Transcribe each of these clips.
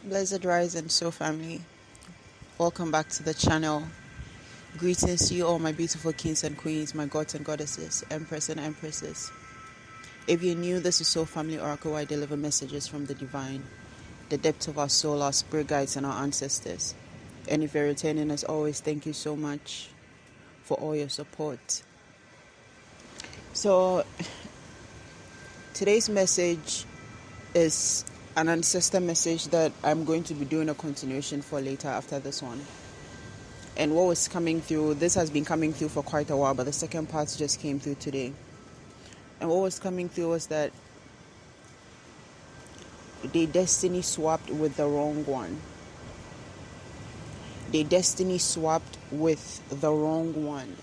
Blessed Rise and Soul family, welcome back to the channel. Greetings to you all, my beautiful kings and queens, my gods and goddesses, empress and empresses. If you're new, this is Soul Family Oracle, where I deliver messages from the divine, the depth of our soul, our spirit guides and our ancestors. And if you're returning, as always, thank you so much for all your support. So today's message is an ancestor message that I'm going to be doing a continuation for later after this one. And what was coming through, this has been coming through for quite a while, but the second part just came through today. And what was coming through was that their destiny swapped with the wrong one. Their destiny swapped with the wrong one.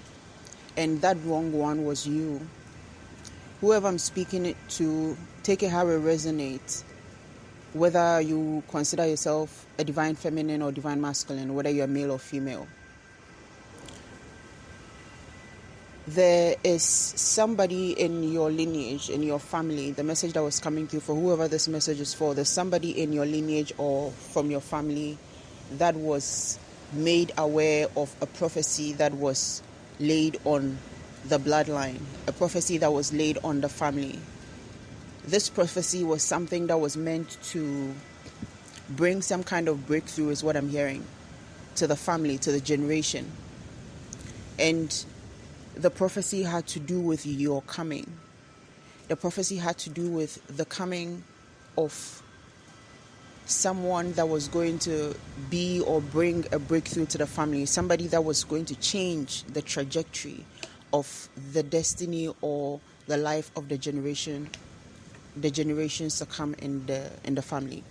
And that wrong one was you. Whoever I'm speaking it to, take it how it resonates. Whether you consider yourself a divine feminine or divine masculine, whether you're male or female. There is somebody in your lineage, in your family, the message that was coming through for whoever this message is for, there's somebody in your lineage or from your family that was made aware of a prophecy that was laid on the bloodline, a prophecy that was laid on the family. This prophecy was something that was meant to bring some kind of breakthrough, is what I'm hearing, to the family, to the generation. And the prophecy had to do with your coming. The prophecy had to do with the coming of someone that was going to be or bring a breakthrough to the family, somebody that was going to change the trajectory of the destiny or the life of the generations to come in the family.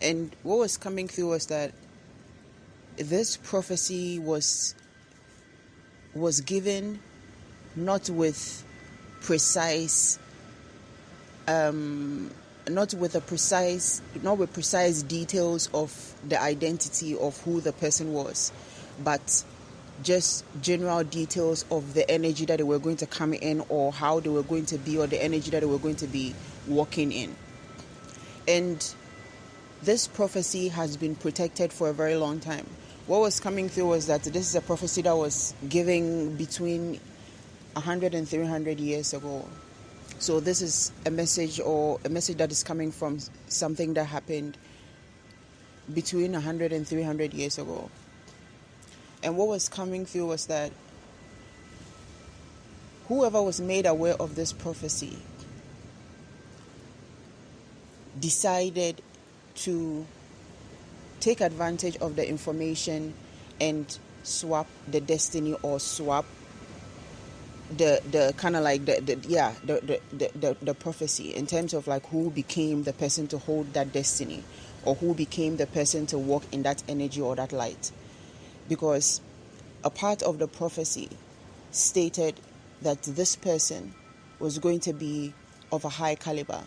And what was coming through was that this prophecy was given not with precise details of the identity of who the person was, but just general details of the energy that they were going to come in, or how they were going to be, or the energy that they were going to be walking in. And this prophecy has been protected for a very long time. What was coming through was that this is a prophecy that was given between 100 and 300 years ago. So this is a message that is coming from something that happened between 100 and 300 years ago. And what was coming through was that whoever was made aware of this prophecy decided to take advantage of the information and swap the destiny, or swap the kind of like the prophecy in terms of like who became the person to hold that destiny, or who became the person to walk in that energy or that light. Because a part of the prophecy stated that this person was going to be of a high caliber.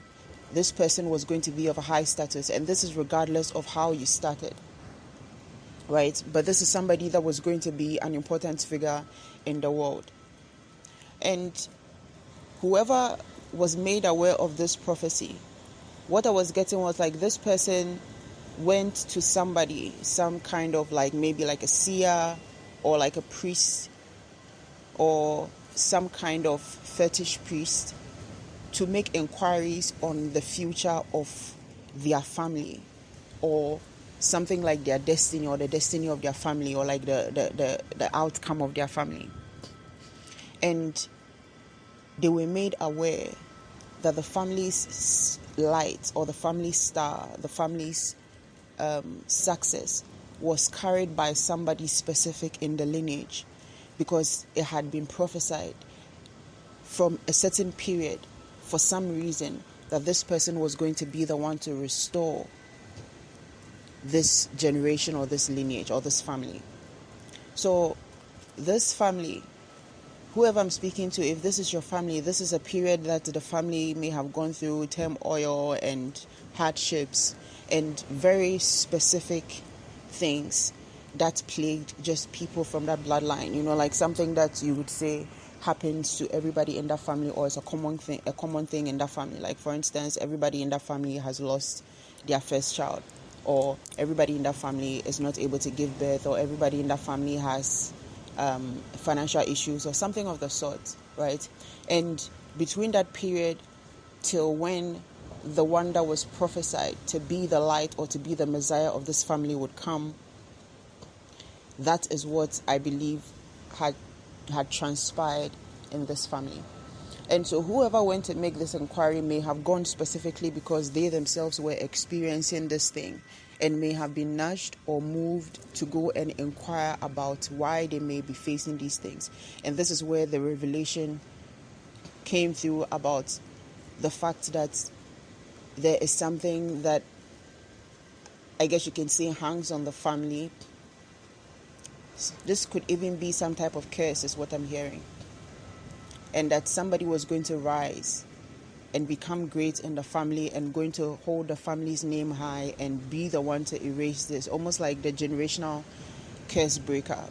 This person was going to be of a high status, and this is regardless of how you started, right? But this is somebody that was going to be an important figure in the world. And whoever was made aware of this prophecy, what I was getting was like this person went to somebody, some kind of like maybe like a seer or like a priest or some kind of fetish priest, to make inquiries on the future of their family, or something like their destiny, or the destiny of their family, or like the outcome of their family. And they were made aware that the family's light, or the family's star, the family's success was carried by somebody specific in the lineage, because it had been prophesied from a certain period for some reason that this person was going to be the one to restore this generation or this lineage or this family. So this family, whoever I'm speaking to, if this is your family, this is a period that the family may have gone through turmoil and hardships and very specific things that plagued just people from that bloodline. You know, like something that you would say happens to everybody in that family, or it's a common thing in that family. Like, for instance, everybody in that family has lost their first child. or everybody in that family is not able to give birth, or everybody in that family has financial issues or something of the sort, right? And between that period till when the one that was prophesied to be the light or to be the Messiah of this family would come, that is what I believe had transpired in this family. And so whoever went to make this inquiry may have gone specifically because they themselves were experiencing this thing and may have been nudged or moved to go and inquire about why they may be facing these things. And this is where the revelation came through about the fact that there is something that I guess you can say hangs on the family. This could even be some type of curse, is what I'm hearing. And that somebody was going to rise and become great in the family and going to hold the family's name high and be the one to erase this, almost like the generational curse breaker,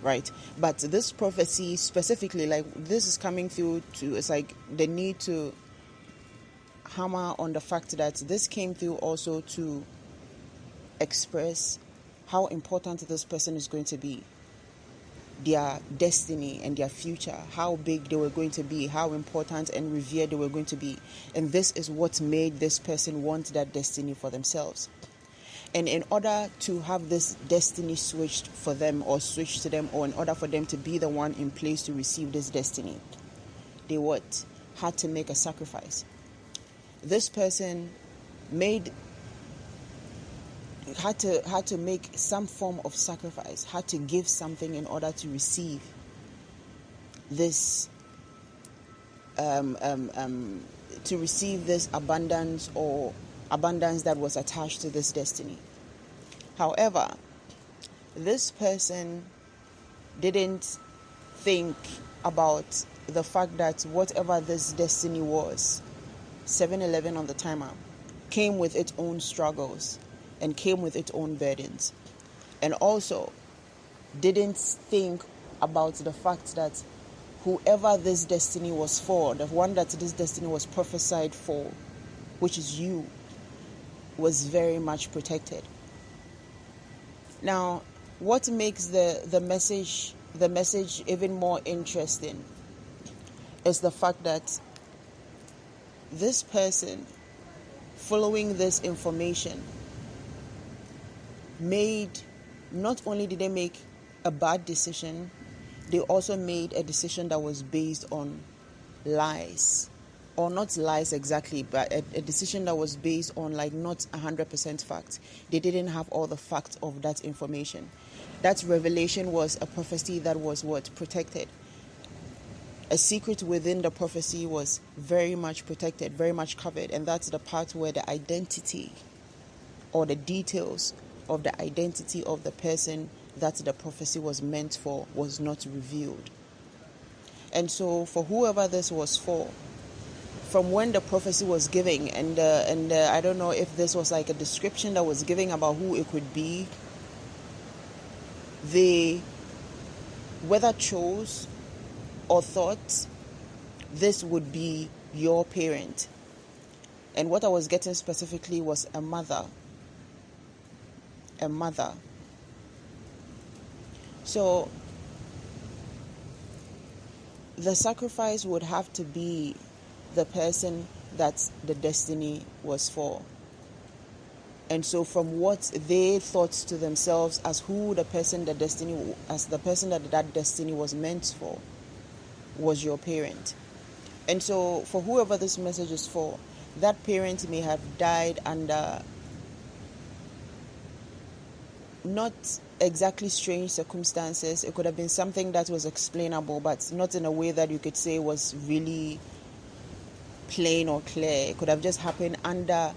right? But this prophecy specifically, like this is coming through to, it's like the need to hammer on the fact that this came through also to express how important this person is going to be, their destiny and their future, how big they were going to be, how important and revered they were going to be. And this is what made this person want that destiny for themselves. And in order to have this destiny switched for them or switched to them, or in order for them to be the one in place to receive this destiny, they had to make a sacrifice. This person had to make some form of sacrifice, had to give something in order to receive this abundance or abundance that was attached to this destiny. However, this person didn't think about the fact that whatever this destiny was, 7-Eleven on the timer, came with its own struggles and came with its own burdens. And also didn't think about the fact that whoever this destiny was for, the one that this destiny was prophesied for, which is you, was very much protected. Now, what makes the message even more interesting is the fact that this person, following this information, not only did they make a bad decision, they also made a decision that was based on lies. Or not lies exactly, but a decision that was based on like not 100% facts. They didn't have all the facts of that information. That revelation was a prophecy that was protected. A secret within the prophecy was very much protected, very much covered. And that's the part where the identity or the details of the identity of the person that the prophecy was meant for was not revealed. And so for whoever this was for, from when the prophecy was giving, and I don't know if this was like a description that was giving about who it could be, they whether chose or thought this would be your parent. And what I was getting specifically was a mother. So the sacrifice would have to be the person that the destiny was for. And so from what they thought to themselves as who the person that destiny was meant for was your parent. And so for whoever this message is for, that parent may have died under not exactly strange circumstances. It could have been something that was explainable, but not in a way that you could say was really plain or clear. It could have just happened under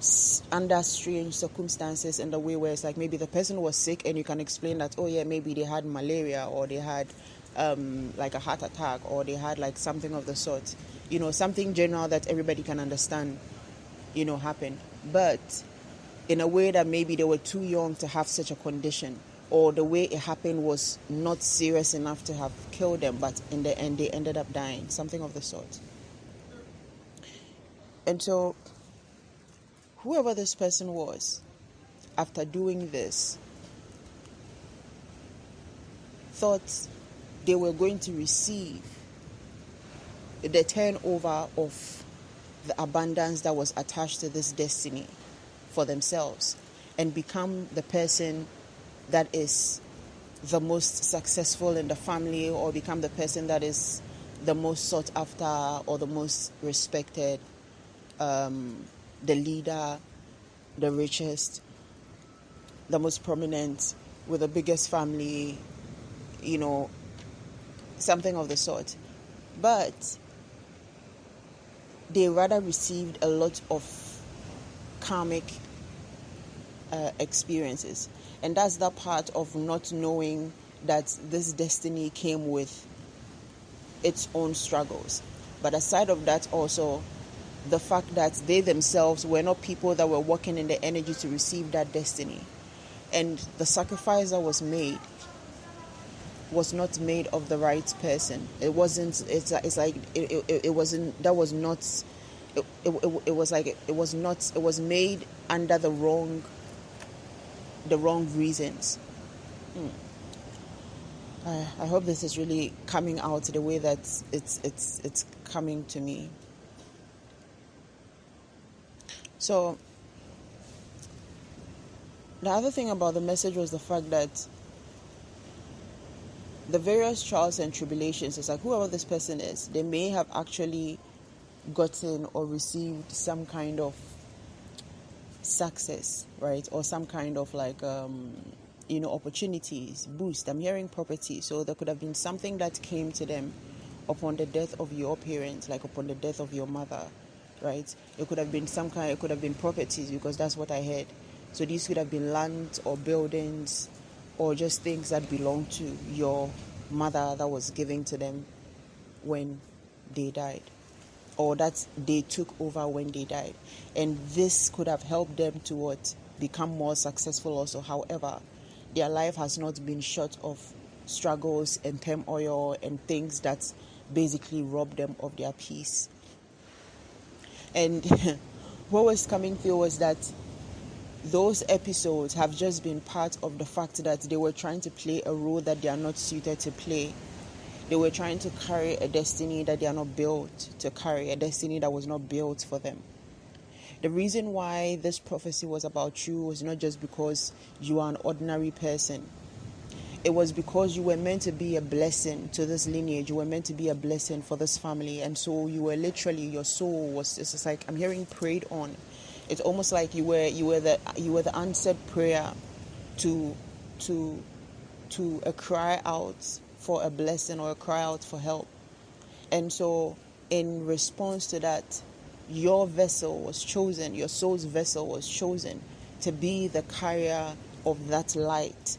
strange circumstances in the way where it's like maybe the person was sick and you can explain that, oh yeah, maybe they had malaria, or they had like a heart attack, or they had like something of the sort, something general that everybody can understand, happened. But in a way that maybe they were too young to have such a condition, or the way it happened was not serious enough to have killed them, but in the end they ended up dying, something of the sort. And so whoever this person was, after doing this, thought they were going to receive the turnover of the abundance that was attached to this destiny for themselves and become the person that is the most successful in the family, or become the person that is the most sought after or the most respected, the leader, the richest, the most prominent, with the biggest family, something of the sort. But they rather received a lot of karmic experiences. And that's that part of not knowing that this destiny came with its own struggles. But aside of that, also the fact that they themselves were not people that were working in the energy to receive that destiny. And the sacrifice that was made was not made of the right person. It wasn't, it was made under the wrong reasons. I hope this is really coming out the way that it's coming to me. So the other thing about the message was the fact that the various trials and tribulations, it's like whoever this person is, they may have actually gotten or received some kind of success, right? Or some kind of opportunities, boost. I'm hearing property. So there could have been something that came to them upon the death of your parents, like upon the death of your mother, right? It could have been it could have been properties, because that's what I heard. So these could have been land or buildings or just things that belong to your mother that was given to them when they died, or that they took over when they died. And this could have helped them to become more successful also. However, their life has not been short of struggles and turmoil and things that basically robbed them of their peace. And what was coming through was that those episodes have just been part of the fact that they were trying to play a role that they are not suited to play. They were trying to carry a destiny that they are not built to carry, a destiny that was not built for them. The reason why this prophecy was about you was not just because you are an ordinary person. It was because you were meant to be a blessing to this lineage. You were meant to be a blessing for this family. And so you were literally, your soul was, it's just like, I'm hearing prayed on. It's almost like you were the answered prayer to a cry out for a blessing or a cry out for help. And so in response to that, your vessel was chosen, your soul's vessel was chosen to be the carrier of that light.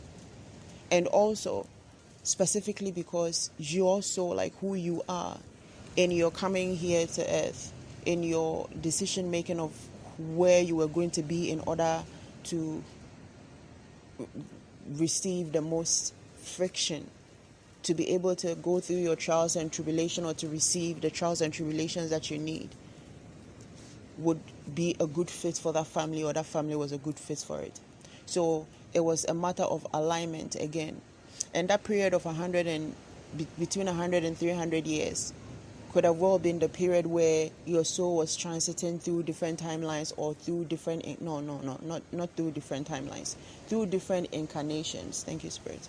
And also, specifically because your soul, like who you are, in your coming here to earth, in your decision making of where you were going to be in order to receive the most friction, to be able to go through your trials and tribulation, or to receive the trials and tribulations that you need, would be a good fit for that family, or that family was a good fit for it. So it was a matter of alignment again. And that period of between 100 and 300 years could have well been the period where your soul was transiting through different timelines, or through different, not through different timelines, through different incarnations. Thank you, Spirit.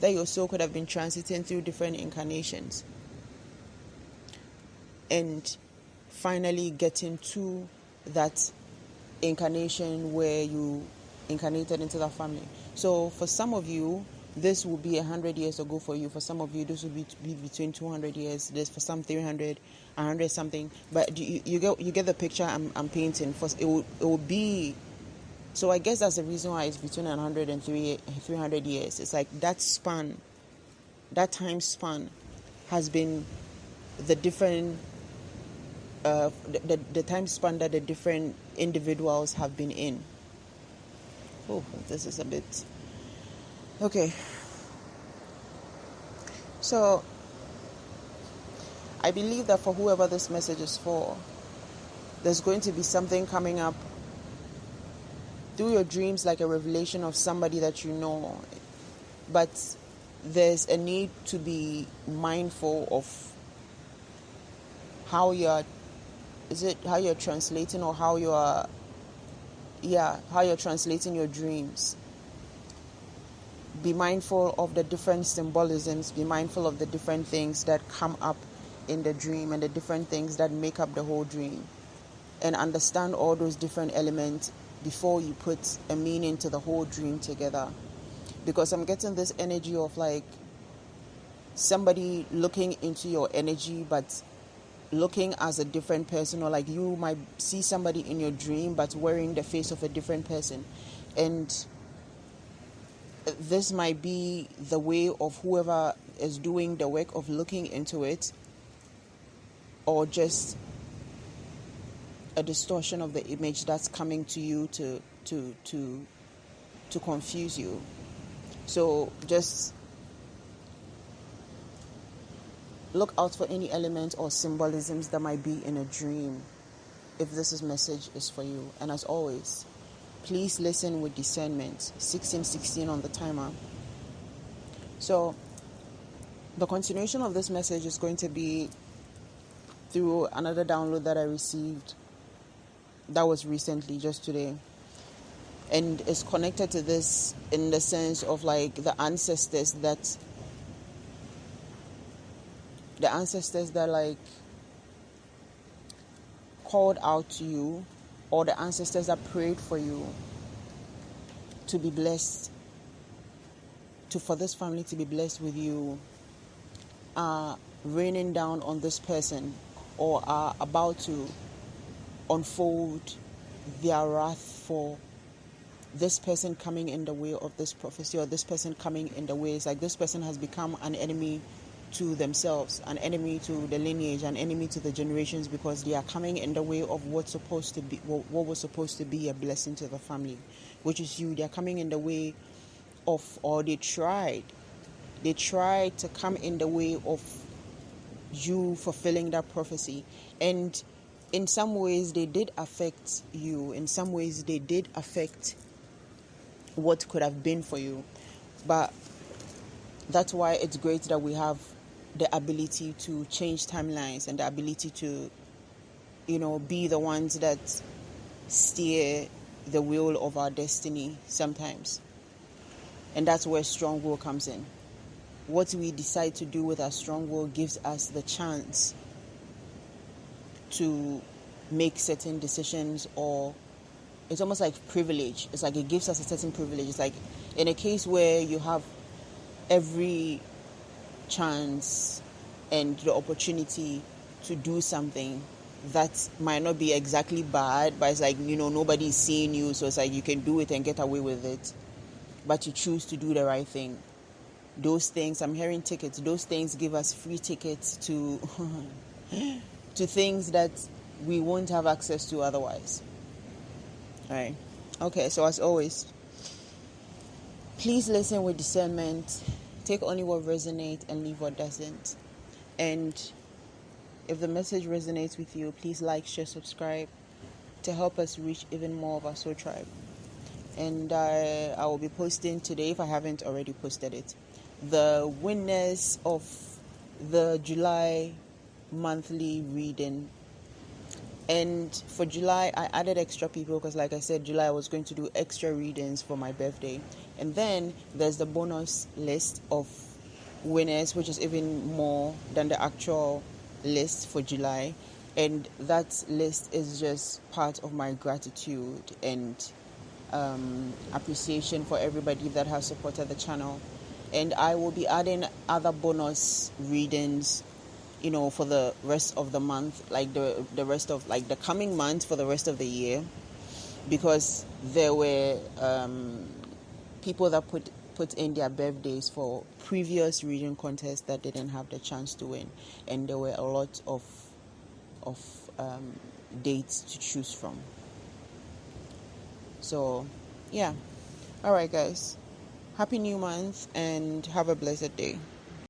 That your soul could have been transiting through different incarnations and finally getting to that incarnation where you incarnated into that family. So for some of you, this will be 100 years ago for you. For some of you, this will be between 200 years. This for some 300, 100 something. But you get the picture I'm painting. First, it will be. So I guess that's the reason why it's between 100 and 300 years. It's like that span, that time span, has been the different. The time span that the different individuals have been in. Oh, this is a bit. Okay. So, I believe that for whoever this message is for, there's going to be something coming up through your dreams like a revelation of somebody that you know, but there's a need to be mindful of how you're translating, or how you're translating your dreams. Be mindful of the different symbolisms, be mindful of the different things that come up in the dream and the different things that make up the whole dream, and understand all those different elements before you put a meaning to the whole dream together. Because I'm getting this energy of like somebody looking into your energy but looking as a different person, or like you might see somebody in your dream but wearing the face of a different person. And this might be the way of whoever is doing the work of looking into it, or just a distortion of the image that's coming to you to confuse you. So just look out for any elements or symbolisms that might be in a dream, if this message is for you. And as always, please listen with discernment. 1616 on the timer. So the continuation of this message is going to be through another download that I received that was recently, just today, and it's connected to this in the sense of like the ancestors that like called out to you, or the ancestors that prayed for you to be blessed, for this family to be blessed with you, are raining down on this person, or are about to unfold their wrath for this person coming in the way of this prophecy, or this person coming in the ways like this person has become an enemy to themselves, an enemy to the lineage, an enemy to the generations, because they are coming in the way of what was supposed to be a blessing to the family, which is you. They are coming in the way of, or they tried to come in the way of you fulfilling that prophecy. And in some ways they did affect you, in some ways they did affect what could have been for you. But that's why it's great that we have the ability to change timelines and the ability to, be the ones that steer the wheel of our destiny sometimes. And that's where strong will comes in. What we decide to do with our strong will gives us the chance to make certain decisions, or it's almost like privilege. It's like it gives us a certain privilege. It's like in a case where you have every chance and the opportunity to do something that might not be exactly bad, but it's like, nobody's seeing you, so it's like you can do it and get away with it, but you choose to do the right thing. Those things, I'm hearing tickets, those things give us free tickets to to things that we won't have access to otherwise. All right. Okay, so as always, please listen with discernment. Take only what resonates and leave what doesn't. And if the message resonates with you, please like, share, subscribe to help us reach even more of our soul tribe. And I will be posting today, if I haven't already posted it, the winners of the July monthly reading. And for July, I added extra people because, like I said, July I was going to do extra readings for my birthday. And then there's the bonus list of winners, which is even more than the actual list for July. And that list is just part of my gratitude and appreciation for everybody that has supported the channel. And I will be adding other bonus readings, for the rest of the month, like the rest of like the coming month, for the rest of the year, because there were people that put in their birthdays for previous reading contests that didn't have the chance to win, and there were a lot of dates to choose from. So yeah, all right guys, happy new month and have a blessed day.